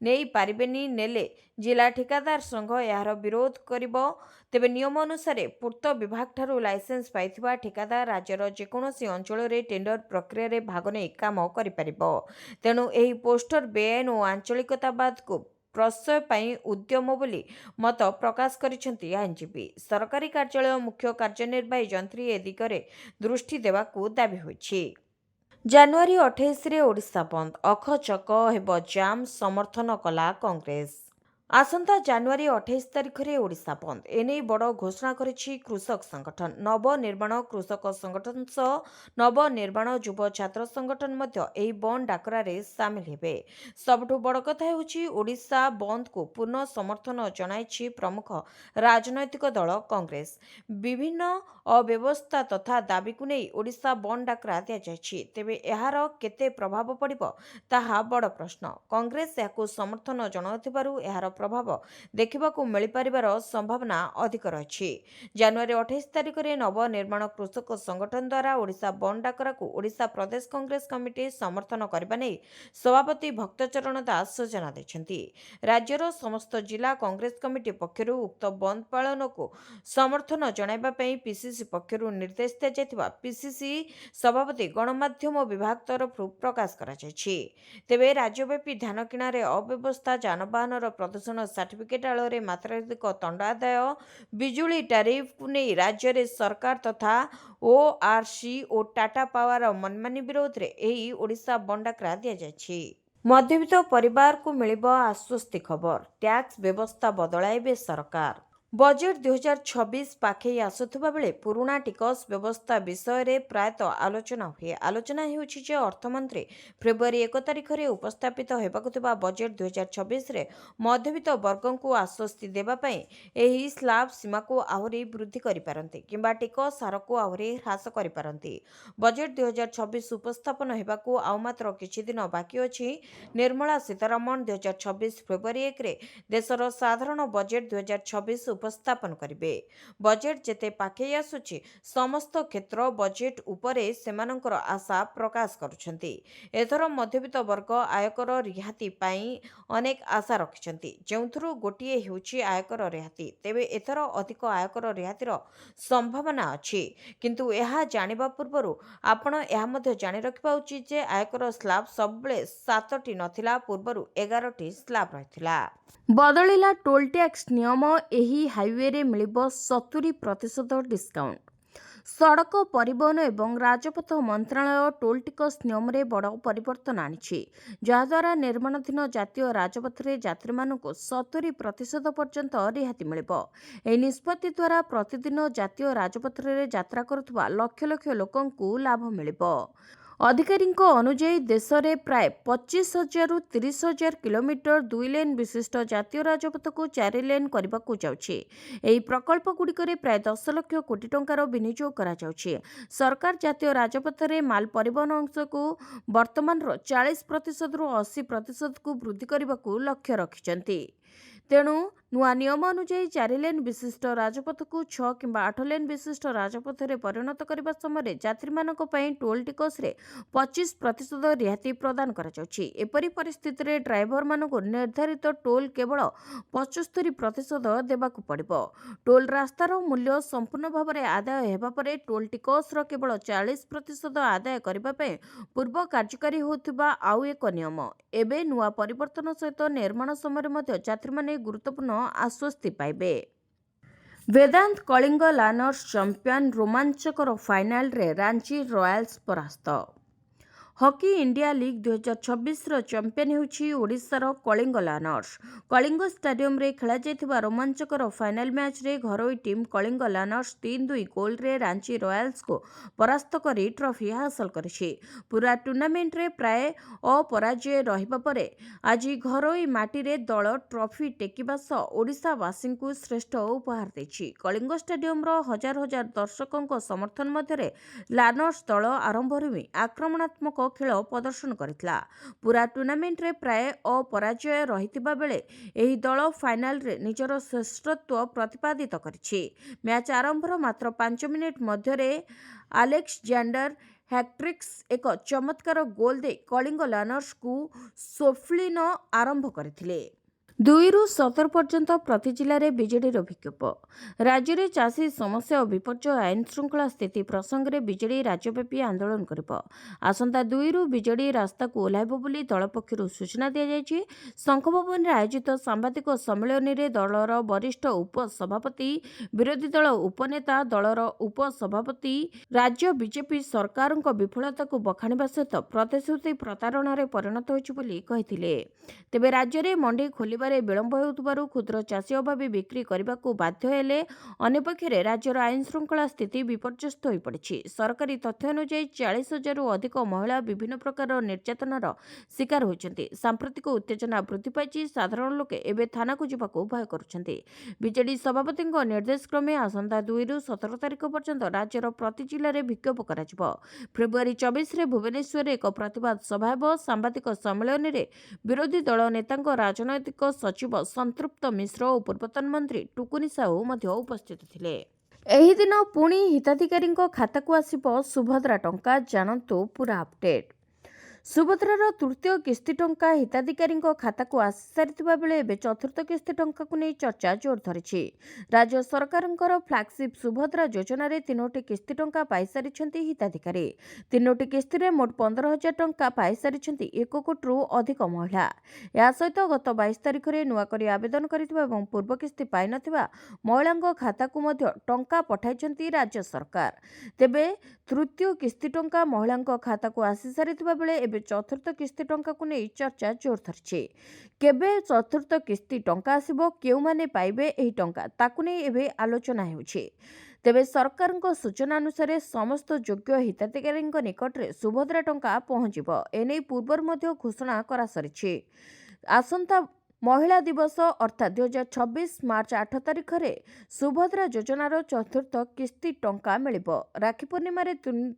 ନେଇ ପାରିବେନି, ନେଲେ ଜିଲ୍ଲା ଠିକାଦାର ସଂଘ ଏହାର ବିରୋଧ କରିବ। ତେବେ ନିୟମ ଅନୁସାରେ ପୂର୍ତ୍ତ ବିଭାଗଠାରୁ ଲାଇସେନ୍ସ ପାଇଥିବା ଠିକାଦାର ରାଜ୍ୟର ଯେକୌଣସି ଅଞ୍ଚଳରେ ଟେଣ୍ଡର ପ୍ରକ୍ରିୟାରେ ଭାଗ ନେଇ କାମ କରିପାରିବ। ତେଣୁ ଏହି ପୋଷ୍ଟର ବେଆଇନ ଓ ଆଞ୍ଚଳିକତାବାଦକୁ ପ୍ରଶ୍ରୟ ପାଇଁ ଉଦ୍ୟମ ବୋଲି ମତ ପ୍ରକାଶ କରିଛନ୍ତି ଆଇନଜୀବୀ। ସରକାରୀ କାର୍ଯ୍ୟାଳୟ ମୁଖ୍ୟ କାର୍ଯ୍ୟନିର୍ବାହୀ ଯନ୍ତ୍ରୀ ଏ ଦିଗରେ ଦୃଷ୍ଟି ଦେବାକୁ ଦାବି ହୋଇଛି। ଜାନୁଆରୀ 28ରେ ଓଡ଼ିଶା ବନ୍ଦ, ଅଖଚକ ହେବ ଜାମ୍, ସମର୍ଥନ କଲା କଂଗ୍ରେସ। ଆସନ୍ତା ଜାନୁଆରୀ 28 ତାରିଖରେ ଓଡ଼ିଶା ବନ୍ଦ, ଏନେଇ ବଡ଼ ଘୋଷଣା କରିଛି କୃଷକ ସଂଗଠନ। ନବନିର୍ମାଣ କୃଷକ ସଂଗଠନ ସହ ନବନିର୍ମାଣ ଯୁବ ଛାତ୍ର ସଂଗଠନ ମଧ୍ୟ ଏହି ବନ୍ଦ ଡାକରାରେ ସାମିଲ ହେବେ। ସବୁଠୁ ବଡ଼ କଥା ହେଉଛି ଓଡ଼ିଶା ବନ୍ଦକୁ ପୂର୍ଣ୍ଣ ସମର୍ଥନ ଜଣାଇଛି ପ୍ରମୁଖ ରାଜନୈତିକ ଦଳ କଂଗ୍ରେସ। ବିଭିନ୍ନ ଅବ୍ୟବସ୍ଥା ତଥା ଦାବିକୁ ନେଇ ଓଡ଼ିଶା ବନ୍ଦ ଡାକରା ଦିଆଯାଇଛି। ତେବେ ଏହାର କେତେ ପ୍ରଭାବ ପଡ଼ିବ ତାହା ବଡ଼ ପ୍ରଶ୍ନ। କଂଗ୍ରେସ ଏହାକୁ ସମର୍ଥନ ଜଣାଉଥିବାରୁ ଏହାର ପ୍ରଭାବ ଦେଖିବାକୁ ମିଳିପାରିବାର ସମ୍ଭାବନା ଅଧିକ ରହିଛି। ଜାନୁଆରୀ 28 ତାରିଖରେ ନବନିର୍ମାଣ କୃଷକ ସଂଗଠନ ଦ୍ୱାରା ଓଡ଼ିଶା ବନ୍ଦ ଡାକରାକୁ ଓଡ଼ିଶା ପ୍ରଦେଶ କଂଗ୍ରେସ କମିଟି ସମର୍ଥନ କରିବା ନେଇ ସଭାପତି ଭକ୍ତଚରଣ ଦାସ ସୂଚନା ଦେଇଛନ୍ତି। ରାଜ୍ୟର ସମସ୍ତ ଜିଲ୍ଲା କଂଗ୍ରେସ କମିଟି ପକ୍ଷରୁ ଉକ୍ତ ବନ୍ଦ ପାଳନକୁ ସମର୍ଥନ ଜଣାଇବା ପାଇଁ ପିସିସି ପକ୍ଷରୁ ନିର୍ଦ୍ଦେଶ ଦିଆଯାଇଥିବା ପିସିସି ସଭାପତି ଗଣମାଧ୍ୟମ ବିଭାଗ ତରଫରୁ ପ୍ରକାଶ କରାଯାଇଛି। ତେବେ ରାଜ୍ୟବ୍ୟାପୀ ଧାନ କିଣାରେ ଅବ୍ୟବସ୍ଥା, ଯାନବାହନର ପ୍ରଦୂଷଣ, ସାର୍ଟିଫିକେଟ୍ ଆଳରେ ମାତ୍ରାଧିକ ଦଣ୍ଡ ଆଦାୟ, ବିଜୁଳି ଟାରିଫକୁ ନେଇ ରାଜ୍ୟରେ ସରକାର ତଥା ଓଆର୍ସି ଓ ଟାଟା ପାୱାର ମନମାନି ବିରୋଧରେ ଏହି ଓଡ଼ିଶା ବନ୍ଦ ଡାକରା ଦିଆଯାଇଛି। ମଧ୍ୟବିତ୍ତ ପରିବାରକୁ ମିଳିବ ଆଶ୍ୱସ୍ତି ଖବର, ଟ୍ୟାକ୍ସ ବ୍ୟବସ୍ଥା ବଦଳାଇବେ ସରକାର। ବଜେଟ୍ 2026 ପାଖେଇ ଆସୁଥିବା ବେଳେ ପୁରୁଣା ଟିକସ ବ୍ୟବସ୍ଥା ବିଷୟରେ ପ୍ରାୟତଃ ଆଲୋଚନା ହୁଏ। ଆଲୋଚନା ହେଉଛି ଯେ ଅର୍ଥମନ୍ତ୍ରୀ ଫେବୃଆରୀ 1 ତାରିଖରେ ଉପସ୍ଥାପିତ ହେବାକୁ ଥିବା ବଜେଟ୍ 2026ରେ ମଧ୍ୟବିତ୍ତ ବର୍ଗଙ୍କୁ ଆଶ୍ୱସ୍ତି ଦେବା ପାଇଁ ଏହି ସ୍ଲାବ ସୀମାକୁ ଆହୁରି ବୃଦ୍ଧି କରିପାରନ୍ତି କିମ୍ବା ଟିକସ ହାରକୁ ଆହୁରି ହ୍ରାସ କରିପାରନ୍ତି। ବଜେଟ୍ 2026 ଉପସ୍ଥାପନ ହେବାକୁ ଆଉ ମାତ୍ର କିଛି ଦିନ ବାକି ଅଛି। ନିର୍ମଳା ସୀତାରମଣ 2026 ଫେବୃଆରୀ 1ରେ ଦେଶର ସାଧାରଣ ବଜେଟ୍ 2026 ଉପସ୍ଥାପନ କରିବେ। ବଜେଟ୍ ଯେତେ ପାଖେଇ ଆସୁଛି ସମସ୍ତ କ୍ଷେତ୍ର ବଜେଟ୍ ଉପରେ ସେମାନଙ୍କର ଆଶା ପ୍ରକାଶ କରୁଛନ୍ତି। ଏଥର ମଧ୍ୟବିତ୍ତ ବର୍ଗ ଆୟକର ରିହାତି ପାଇଁ ଅନେକ ଆଶା ରଖିଛନ୍ତି, ଯେଉଁଥିରୁ ଗୋଟିଏ ହେଉଛି ଆୟକର ରିହାତି। ତେବେ ଏଥର ଅଧିକ ଆୟକର ରିହାତିର ସମ୍ଭାବନା ଅଛି, କିନ୍ତୁ ଏହା ଜାଣିବା ପୂର୍ବରୁ ଆପଣ ଏହା ମଧ୍ୟ ଜାଣି ରଖିବା ଉଚିତ ଯେ ଆୟକର ସ୍ଲାବ ସବୁବେଳେ 7ଟି ନଥିଲା, ପୂର୍ବରୁ 11ଟି ସ୍ଲାବ ରହିଥିଲା। ବଦଳିଲା ଟୋଲ୍ ଟ୍ୟାକ୍ସ ନିୟମ, ଏହି ହାଇୱେରେ ମିଳିବ 70% ଡିସ୍କାଉଣ୍ଟ। ସଡ଼କ ପରିବହନ ଏବଂ ରାଜପଥ ମନ୍ତ୍ରଣାଳୟ ଟୋଲ୍ ଟିକସ ନିୟମରେ ବଡ଼ ପରିବର୍ତ୍ତନ ଆଣିଛି, ଯାହାଦ୍ୱାରା ନିର୍ମାଣାଧୀନ ଜାତୀୟ ରାଜପଥରେ ଯାତ୍ରୀମାନଙ୍କୁ 70% ପର୍ଯ୍ୟନ୍ତ ରିହାତି ମିଳିବ। ଏହି ନିଷ୍ପତ୍ତି ଦ୍ୱାରା ପ୍ରତିଦିନ ଜାତୀୟ ରାଜପଥରେ ଯାତ୍ରା କରୁଥିବା ଲକ୍ଷ ଲକ୍ଷ ଲୋକଙ୍କୁ ଲାଭ ମିଳିବ। ଅଧିକାରୀଙ୍କ ଅନୁଯାୟୀ ଦେଶରେ ପ୍ରାୟ 25,000ରୁ 30,000 କିଲୋମିଟର 2 ଲେନ୍ ବିଶିଷ୍ଟ ଜାତୀୟ ରାଜପଥକୁ 4 ଲେନ୍ କରିବାକୁ ଯାଉଛି। ଏହି ପ୍ରକଳ୍ପଗୁଡ଼ିକରେ ପ୍ରାୟ 10 ଲକ୍ଷ କୋଟି ଟଙ୍କାର ବିନିଯୋଗ କରାଯାଉଛି। ସରକାର ଜାତୀୟ ରାଜପଥରେ ମାଲ ପରିବହନ ଅଂଶକୁ ବର୍ତ୍ତମାନର 40%ରୁ 80%କୁ ବୃଦ୍ଧି କରିବାକୁ ଲକ୍ଷ୍ୟ ରଖିଛନ୍ତି। ତେଣୁ ନୂଆ ନିୟମ ଅନୁଯାୟୀ 4 ଲେନ୍ ବିଶିଷ୍ଟ ରାଜପଥକୁ 6 କିମ୍ବା 8 ଲେନ୍ ବିଶିଷ୍ଟ ରାଜପଥରେ ପରିଣତ କରିବା ସମୟରେ ଯାତ୍ରୀମାନଙ୍କ ପାଇଁ ଟୋଲ୍ ଟିକସରେ 25% ରିହାତି ପ୍ରଦାନ କରାଯାଉଛି। ଏପରି ପରିସ୍ଥିତିରେ ଡ୍ରାଇଭରମାନଙ୍କୁ ନିର୍ଦ୍ଧାରିତ ଟୋଲ୍ କେବଳ 75% ଦେବାକୁ ପଡ଼ିବ। ଟୋଲ୍ ରାସ୍ତାର ମୂଲ୍ୟ ସମ୍ପୂର୍ଣ୍ଣ ଭାବରେ ଆଦାୟ ହେବା ପରେ ଟୋଲ୍ ଟିକସର କେବଳ 40% ଆଦାୟ କରିବା ପାଇଁ ପୂର୍ବ କାର୍ଯ୍ୟକାରୀ ହେଉଥିବା ଆଉ ଏକ ନିୟମ। ଏବେ ନୂଆ ପରିବର୍ତ୍ତନ ସହିତ ନିର୍ମାଣ ସମୟରେ ମଧ୍ୟ ଯାତ୍ରୀମାନେ ଗୁରୁତ୍ୱପୂର୍ଣ୍ଣ ଆଶ୍ୱସ୍ତି ପାଇବେ। ବେଦାନ୍ତ କଳିଙ୍ଗ ଲାନର୍ସ ଚାମ୍ପିୟନ, ରୋମାଞ୍ଚକର ଫାଇନାଲରେ ରାଞ୍ଚି ରୟାଲ୍ସ ପରାସ୍ତ। ହକି ଇଣ୍ଡିଆ ଲିଗ୍ 2026ର ଚାମ୍ପିୟନ ହେଉଛି ଓଡ଼ିଶାର କଳିଙ୍ଗ ଲାନର୍ସ। କଳିଙ୍ଗ ଷ୍ଟାଡିୟମରେ ଖେଳାଯାଇଥିବା ରୋମାଞ୍ଚକର ଫାଇନାଲ ମ୍ୟାଚରେ ଘରୋଇ ଟିମ୍ କଳିଙ୍ଗ ଲାନର୍ସ 3-2 ଗୋଲରେ ରାଞ୍ଚି ରୟାଲ୍ସକୁ ପରାସ୍ତ କରି ଟ୍ରଫି ହାସଲ କରିଛି। ପୁରା ଟୁର୍ଣ୍ଣାମେଣ୍ଟରେ ପ୍ରାୟ ଅପରାଜୟ ରହିବା ପରେ ଆଜି ଘରୋଇ ମାଟିରେ ଦଳ ଟ୍ରଫି ଟେକିବା ସହ ଓଡ଼ିଶାବାସୀଙ୍କୁ ଶ୍ରେଷ୍ଠ ଉପହାର ଦେଇଛି। କଳିଙ୍ଗ ଷ୍ଟାଡିୟମର ହଜାର ହଜାର ଦର୍ଶକଙ୍କ ସମର୍ଥନ ମଧ୍ୟରେ ଲାନର୍ସ ଦଳ ଆରମ୍ଭରୁ ହିଁ ଆକ୍ରମଣାତ୍ମକ ଖେଳ ପ୍ରଦର୍ଶନ କରିଥିଲା। ପୁରା ଟୁର୍ଣ୍ଣାମେଣ୍ଟରେ ପ୍ରାୟ ଅପରାଜୟ ରହିଥିବା ବେଳେ ଏହି ଦଳ ଫାଇନାଲରେ ନିଜର ଶ୍ରେଷ୍ଠତ୍ୱ ପ୍ରତିପାଦିତ କରିଛି। ମ୍ୟାଚ୍ ଆରମ୍ଭର ମାତ୍ର 5 ମିନିଟ୍ ମଧ୍ୟରେ ଆଲେକ୍ସଜାଣ୍ଡର ହ୍ୟାଟ୍ରିକ୍ସ ଏକ ଚମତ୍କାର ଗୋଲ୍ ଦେଇ କଳିଙ୍ଗ ଲାନର୍ସକୁ ସ୍ୱପ୍ନିଳ ଆରମ୍ଭ କରିଥିଲେ। ଦୁଇରୁ 17 ପର୍ଯ୍ୟନ୍ତ ପ୍ରତି ଜିଲ୍ଲାରେ ବିଜେଡିର ବିକ୍ଷୋଭ। ରାଜ୍ୟରେ ଚାଷୀ ସମସ୍ୟା ଓ ବିପର୍ଯ୍ୟୟ ଆଇନ ଶୃଙ୍ଖଳା ସ୍ଥିତି ପ୍ରସଙ୍ଗରେ ବିଜେଡି ରାଜ୍ୟବ୍ୟାପୀ ଆନ୍ଦୋଳନ କରିବ। ଆସନ୍ତା 2ରୁ ବିଜେଡି ରାସ୍ତାକୁ ଓହ୍ଲାଇବ ବୋଲି ଦଳ ପକ୍ଷରୁ ସୂଚନା ଦିଆଯାଇଛି। ଶଙ୍ଖଭବନରେ ଆୟୋଜିତ ସାମ୍ବାଦିକ ସମ୍ମିଳନୀରେ ଦଳର ବରିଷ୍ଠ ଉପସଭାପତି, ବିରୋଧୀ ଦଳ ଉପନେତା, ଦଳର ଉପସଭାପତି ରାଜ୍ୟ ବିଜେପି ସରକାରଙ୍କ ବିଫଳତାକୁ ବଖାଣିବା ସହିତ ପ୍ରତିଶ୍ରୁତି ପ୍ରତାରଣାରେ ପରିଣତ ହୋଇଛି ବୋଲି କହିଥିଲେ। ତେବେ ରାଜ୍ୟରେ ମଣ୍ଡି ଖୋଲିବାରେ ବିଳମ୍ବ ହେଉଥିବାରୁ କ୍ଷୁଦ୍ର ଚାଷୀ ଅଭାବୀ ବିକ୍ରି କରିବାକୁ ବାଧ୍ୟ ହେଲେ, ଅନ୍ୟପକ୍ଷରେ ରାଜ୍ୟର ଆଇନ ଶୃଙ୍ଖଳା ସ୍ଥିତି ବିପର୍ଯ୍ୟସ୍ତ ହୋଇପଡ଼ିଛି। ସରକାରୀ ତଥ୍ୟ ଅନୁଯାୟୀ 40,000ରୁ ଅଧିକ ମହିଳା ବିଭିନ୍ନ ପ୍ରକାର ନିର୍ଯାତନାର ଶିକାର ହୋଇଛନ୍ତି। ସାମ୍ପ୍ରତିକ ଉତ୍ତେଜନା ବୃଦ୍ଧି ପାଇଛି। ସାଧାରଣ ଲୋକେ ଏବେ ଥାନାକୁ ଯିବାକୁ ଭୟ କରୁଛନ୍ତି। ବିଜେଡି ସଭାପତିଙ୍କ ନିର୍ଦ୍ଦେଶ କ୍ରମେ ଆସନ୍ତା 2ରୁ 17 ତାରିଖ ପର୍ଯ୍ୟନ୍ତ ରାଜ୍ୟର ପ୍ରତି ଜିଲ୍ଲାରେ ବିକ୍ଷୋଭ କରାଯିବ। ଫେବୃଆରୀ 24ରେ ଭୁବନେଶ୍ୱରରେ ଏକ ପ୍ରତିବାଦ ସଭା ହେବ। ସାମ୍ବାଦିକ ସମ୍ମିଳନୀରେ ବିରୋଧୀ ଦଳ ନେତାଙ୍କ ରାଜନୈତିକ ସଚିବ ସନ୍ତୃପ୍ତ ମିଶ୍ର ଓ ପୂର୍ବତନ ମନ୍ତ୍ରୀ ଟୁକୁନି ସାହୁ ମଧ୍ୟ ଉପସ୍ଥିତ ଥିଲେ। ଏହି ଦିନ ପୁଣି ହିତାଧିକାରୀଙ୍କ ଖାତାକୁ ଆସିବ ସୁଭଦ୍ରା ଟଙ୍କା। ଜାଣନ୍ତୁ ପୁରା ଅପଡେଟ୍। ସୁଭଦ୍ରାର ତୃତୀୟ କିସ୍ତି ଟଙ୍କା ହିତାଧିକାରୀଙ୍କ ଖାତାକୁ ଆସିସାରିଥିବା ବେଳେ ଏବେ ଚତୁର୍ଥ କିସ୍ତି ଟଙ୍କାକୁ ନେଇ ଚର୍ଚ୍ଚା ଜୋର ଧରିଛି। ରାଜ୍ୟ ସରକାରଙ୍କର ଫ୍ଲାଗସିପ୍ ସୁଭଦ୍ରା ଯୋଜନାରେ 3ଟି କିସ୍ତି ଟଙ୍କା ପାଇସାରିଛନ୍ତି ହିତାଧିକାରୀ। 3ଟି କିସ୍ତିରେ ମୋଟ 15,000 ଟଙ୍କା ପାଇସାରିଛନ୍ତି 1 କୋଟିରୁ ଅଧିକ ମହିଳା। ଏହା ସହିତ ଗତ 22 ତାରିଖରେ ନୂଆକରି ଆବେଦନ କରିଥିବା ଏବଂ ପୂର୍ବ କିସ୍ତି ପାଇନଥିବା ମହିଳାଙ୍କ ଖାତାକୁ ମଧ୍ୟ ଟଙ୍କା ପଠାଇଛନ୍ତି ରାଜ୍ୟ ସରକାର। ତେବେ ତୃତୀୟ କିସ୍ତି ଟଙ୍କା ମହିଳାଙ୍କ ଖାତାକୁ ଆସିସାରିଥିବା ବେଳେ ଏବେ ଚତୁର୍ଥ କିସ୍ତି ଟଙ୍କାକୁ ନେଇ ଚର୍ଚ୍ଚା ଜୋର ଧରିଛି। କେବେ ଚତୁର୍ଥ କିସ୍ତି ଟଙ୍କା ଆସିବ, କେଉଁମାନେ ପାଇବେ ଏହି ଟଙ୍କା, ତାକୁ ନେଇ ଏବେ ଆଲୋଚନା ହେଉଛି। ତେବେ ସରକାରଙ୍କ ସୂଚନା ଅନୁସାରେ ସମସ୍ତ ଯୋଗ୍ୟ ହିତାଧିକାରୀଙ୍କ ନିକଟରେ ସୁଭଦ୍ରା ଟଙ୍କା ପହଞ୍ଚିବ। ଏନେଇ ପୂର୍ବରୁ ମଧ୍ୟ ଘୋଷଣା କରାସରିଛି। ଆସନ୍ତା ମହିଳା ଦିବସ ଅର୍ଥାତ୍ 2026 ମାର୍ଚ୍ଚ 8 ତାରିଖରେ ସୁଭଦ୍ରା ଯୋଜନାର ଚତୁର୍ଥ କିସ୍ତି ଟଙ୍କା ମିଳିବ। ରାକ୍ଷୀ ପୂର୍ଣ୍ଣିମାରେ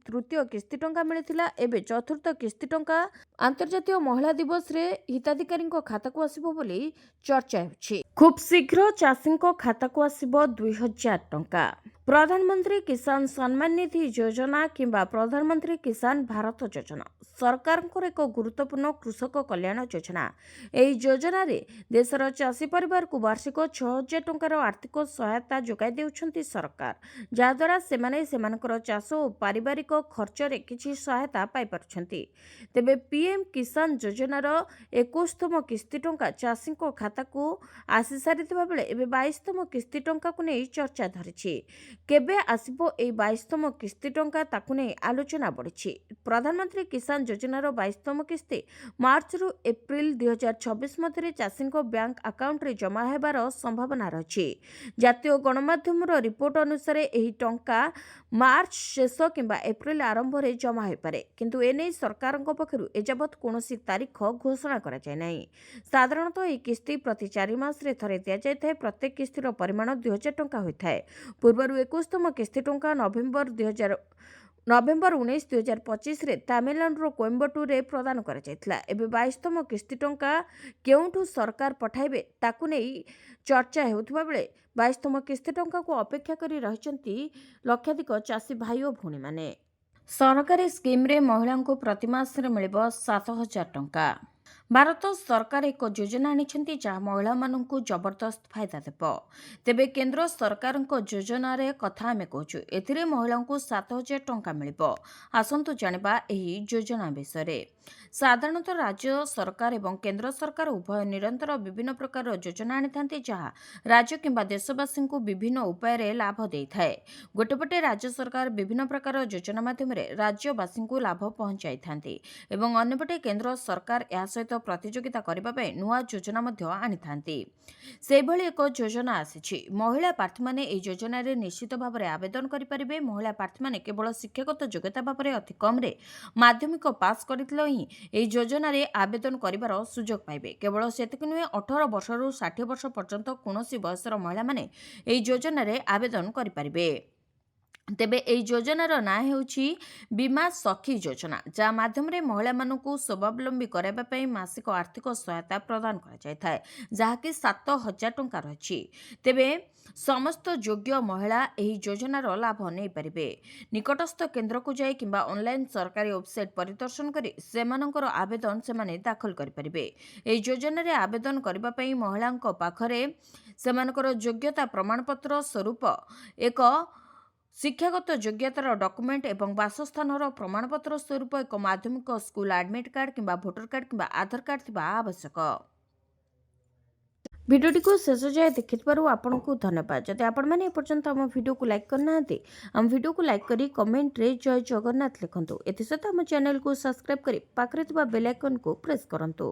ତୃତୀୟ କିସ୍ତି ଟଙ୍କା ମିଳିଥିଲା। ଏବେ ଚତୁର୍ଥ କିସ୍ତି ଟଙ୍କା ଆନ୍ତର୍ଜାତୀୟ ମହିଳା ଦିବସରେ ହିତାଧିକାରୀଙ୍କ ଖାତାକୁ ଆସିବ ବୋଲି ଚର୍ଚ୍ଚା ହେଉଛି। ଖୁବ୍ ଶୀଘ୍ର ଚାଷୀଙ୍କ ଖାତାକୁ ଆସିବ 2,000 ଟଙ୍କା। ପ୍ରଧାନମନ୍ତ୍ରୀ କିଷାନ ସମ୍ମାନ ନିଧି ଯୋଜନା କିମ୍ବା ପ୍ରଧାନମନ୍ତ୍ରୀ କିଷାନ ଭାରତ ଯୋଜନା ସରକାରଙ୍କର ଏକ ଗୁରୁତ୍ୱପୂର୍ଣ୍ଣ କୃଷକ କଲ୍ୟାଣ ଯୋଜନା। ଏହି ଯୋଜନାରେ ଦେଶର ଚାଷୀ ପରିବାରକୁ ବାର୍ଷିକ 6,000 ଟଙ୍କାର ଆର୍ଥିକ ସହାୟତା ଯୋଗାଇ ଦେଉଛନ୍ତି ସରକାର, ଯାହାଦ୍ୱାରା ସେମାନେ ସେମାନଙ୍କର ଚାଷ ଓ ପାରିବାରିକ ଖର୍ଚ୍ଚରେ କିଛି ସହାୟତା ପାଇପାରୁଛନ୍ତି। ତେବେ ପିଏମ୍ କିଷାନ ଯୋଜନାର 21ତମ କିସ୍ତି ଟଙ୍କା ଚାଷୀଙ୍କ ଖାତାକୁ ଆସିସାରିଥିବା ବେଳେ ଏବେ 22ତମ କିସ୍ତି ଟଙ୍କାକୁ ନେଇ ଚର୍ଚ୍ଚା ଧରିଛି। କେବେ ଆସିବ ଏହି 22ତମ କିସ୍ତି ଟଙ୍କା, ତାକୁ ନେଇ ଆଲୋଚନା ବଢ଼ିଛି। ପ୍ରଧାନମନ୍ତ୍ରୀ କିଷାନ ଯୋଜନାର 22ତମ କିସ୍ତି ମାର୍ଚ୍ଚରୁ ଏପ୍ରିଲ 2026 ମଧ୍ୟରେ ଚାଷୀଙ୍କ ବ୍ୟାଙ୍କ ଆକାଉଣ୍ଟରେ ଜମା ହେବାର ସମ୍ଭାବନା ରହିଛି। ଜାତୀୟ ଗଣମାଧ୍ୟମର ରିପୋର୍ଟ ଅନୁସାରେ ଏହି ଟଙ୍କା ମାର୍ଚ୍ଚ ଶେଷ କିମ୍ବା ଏପ୍ରିଲ ଆରମ୍ଭରେ ଜମା ହୋଇପାରେ। କିନ୍ତୁ ଏନେଇ ସରକାରଙ୍କ ପକ୍ଷରୁ ଏଯାବତ୍ କୌଣସି ତାରିଖ ଘୋଷଣା କରାଯାଇ ନାହିଁ। ସାଧାରଣତଃ ଏହି କିସ୍ତି ପ୍ରତି 4 ମାସରେ ଥରେ ଦିଆଯାଇଥାଏ। ପ୍ରତ୍ୟେକ କିସ୍ତିର ପରିମାଣ 2,000 ଟଙ୍କା ହୋଇଥାଏ। ପୂର୍ବରୁ 21ତମ କିସ୍ତି ଟଙ୍କା ନଭେମ୍ବର 19, 2025ରେ ତାମିଲନାଡୁର କୋଏମ୍ବାଟୁରରେ ପ୍ରଦାନ କରାଯାଇଥିଲା। ଏବେ 22ତମ କିସ୍ତି ଟଙ୍କା କେଉଁଠୁ ସରକାର ପଠାଇବେ ତାକୁ ନେଇ ଚର୍ଚ୍ଚା ହେଉଥିବା ବେଳେ 22ତମ କିସ୍ତି ଟଙ୍କାକୁ ଅପେକ୍ଷା କରି ରହିଛନ୍ତି ଲକ୍ଷାଧିକ ଚାଷୀ ଭାଇ ଓ ଭଉଣୀମାନେ। ସରକାରୀ ସ୍କିମ୍ରେ ମହିଳାଙ୍କୁ ପ୍ରତି ମାସରେ ମିଳିବ 7,000 ଟଙ୍କା। ଭାରତ ସରକାର ଏକ ଯୋଜନା ଆଣିଛନ୍ତି ଯାହା ମହିଳାମାନଙ୍କୁ ଜବରଦସ୍ତ ଫାଇଦା ଦେବ। ତେବେ କେନ୍ଦ୍ର ସରକାରଙ୍କ ଯୋଜନାରେ କଥା ଆମେ କହୁଛୁ। ଏଥିରେ ମହିଳାଙ୍କୁ 7,000 ଟଙ୍କା ମିଳିବ। ଆସନ୍ତୁ ଜାଣିବା ଏହି ଯୋଜନା ବିଷୟରେ। ସାଧାରଣତଃ ରାଜ୍ୟ ସରକାର ଏବଂ କେନ୍ଦ୍ର ସରକାର ଉଭୟ ନିରନ୍ତର ବିଭିନ୍ନ ପ୍ରକାରର ଯୋଜନା ଆଣିଥାନ୍ତି ଯାହା ରାଜ୍ୟ କିମ୍ବା ଦେଶବାସୀଙ୍କୁ ବିଭିନ୍ନ ଉପାୟରେ ଲାଭ ଦେଇଥାଏ। ଗୋଟେପଟେ ରାଜ୍ୟ ସରକାର ବିଭିନ୍ନ ପ୍ରକାର ଯୋଜନା ମାଧ୍ୟମରେ ରାଜ୍ୟବାସୀଙ୍କୁ ଲାଭ ପହଞ୍ଚାଇଥାନ୍ତି ଏବଂ ଅନ୍ୟପଟେ କେନ୍ଦ୍ର ସରକାର ଏହା ସହିତ ପ୍ରତିଯୋଗିତା କରିବା ପାଇଁ ନୂଆ ଯୋଜନା ମଧ୍ୟ ଆଣିଥାନ୍ତି। ସେହିଭଳି ଏକ ଯୋଜନା ଆସିଛି। ମହିଳା ପ୍ରାର୍ଥୀମାନେ ଏହି ଯୋଜନାରେ ନିଶ୍ଚିତ ଭାବରେ ଆବେଦନ କରିପାରିବେ। ମହିଳା ପ୍ରାର୍ଥୀମାନେ କେବଳ ଶିକ୍ଷାଗତ ଯୋଗ୍ୟତା ଭାବରେ ଅତି କମ୍ରେ ମାଧ୍ୟମିକ ପାସ୍ କରିଥିଲେ ହିଁ ଏହି ଯୋଜନାରେ ଆବେଦନ କରିବାର ସୁଯୋଗ ପାଇବେ। କେବଳ ସେତିକି ନୁହେଁ, 18 ବର୍ଷରୁ 60 ବର୍ଷ ପର୍ଯ୍ୟନ୍ତ କୌଣସି ବୟସର ମହିଳାମାନେ ଏହି ଯୋଜନାରେ ଆବେଦନ କରିପାରିବେ। ତେବେ ଏହି ଯୋଜନାର ନାଁ ହେଉଛି ବୀମା ସଖୀ ଯୋଜନା, ଯାହା ମାଧ୍ୟମରେ ମହିଳାମାନଙ୍କୁ ସ୍ୱାବଲମ୍ବୀ କରାଇବା ପାଇଁ ମାସିକ ଆର୍ଥିକ ସହାୟତା ପ୍ରଦାନ କରାଯାଇଥାଏ, ଯାହାକି 7,000 ଟଙ୍କା ରହିଛି। ତେବେ ସମସ୍ତ ଯୋଗ୍ୟ ମହିଳା ଏହି ଯୋଜନାର ଲାଭ ନେଇପାରିବେ। ନିକଟସ୍ଥ କେନ୍ଦ୍ରକୁ ଯାଇ କିମ୍ବା ଅନଲାଇନ୍ ସରକାରୀ ୱେବସାଇଟ୍ ପରିଦର୍ଶନ କରି ସେମାନଙ୍କର ଆବେଦନ ସେମାନେ ଦାଖଲ କରିପାରିବେ। ଏହି ଯୋଜନାରେ ଆବେଦନ କରିବା ପାଇଁ ମହିଳାଙ୍କ ପାଖରେ ସେମାନଙ୍କର ଯୋଗ୍ୟତା ପ୍ରମାଣପତ୍ର ସ୍ୱରୂପ ଏକ ଶିକ୍ଷାଗତ ଯୋଗ୍ୟତାର ଡକୁମେଣ୍ଟ ଏବଂ ବାସସ୍ଥାନର ପ୍ରମାଣପତ୍ର ସ୍ୱରୂପ ଏକ ମାଧ୍ୟମିକ ସ୍କୁଲ ଆଡମିଟ୍ କାର୍ଡ କିମ୍ବା ଭୋଟର କାର୍ଡ କିମ୍ବା ଆଧାର କାର୍ଡ ଥିବା ଆବଶ୍ୟକ। ভিডিওটিକୁ ଶେଷ ଯାଏ ଦେଖିଥିବାରୁ ଆପଣଙ୍କୁ ଧନ୍ୟବାଦ। ଯଦି ଆପଣମାନେ ଏପର୍ଯ୍ୟନ୍ତ ଆମ ଭିଡ଼ିଓକୁ ଲାଇକ୍ କରିନାହାନ୍ତି, ଆମ ଭିଡ଼ିଓକୁ ଲାଇକ୍ କରି କମେଣ୍ଟରେ ଜୟ ଜଗନ୍ନାଥ ଲେଖନ୍ତୁ। ଏଥିସହିତ ଆମ ଚ୍ୟାନେଲକୁ ସବସ୍କ୍ରାଇବ୍ କରି ପାଖରେ ଥିବା ବେଲ୍ ଆଇକନ୍କୁ ପ୍ରେସ୍ କରନ୍ତୁ।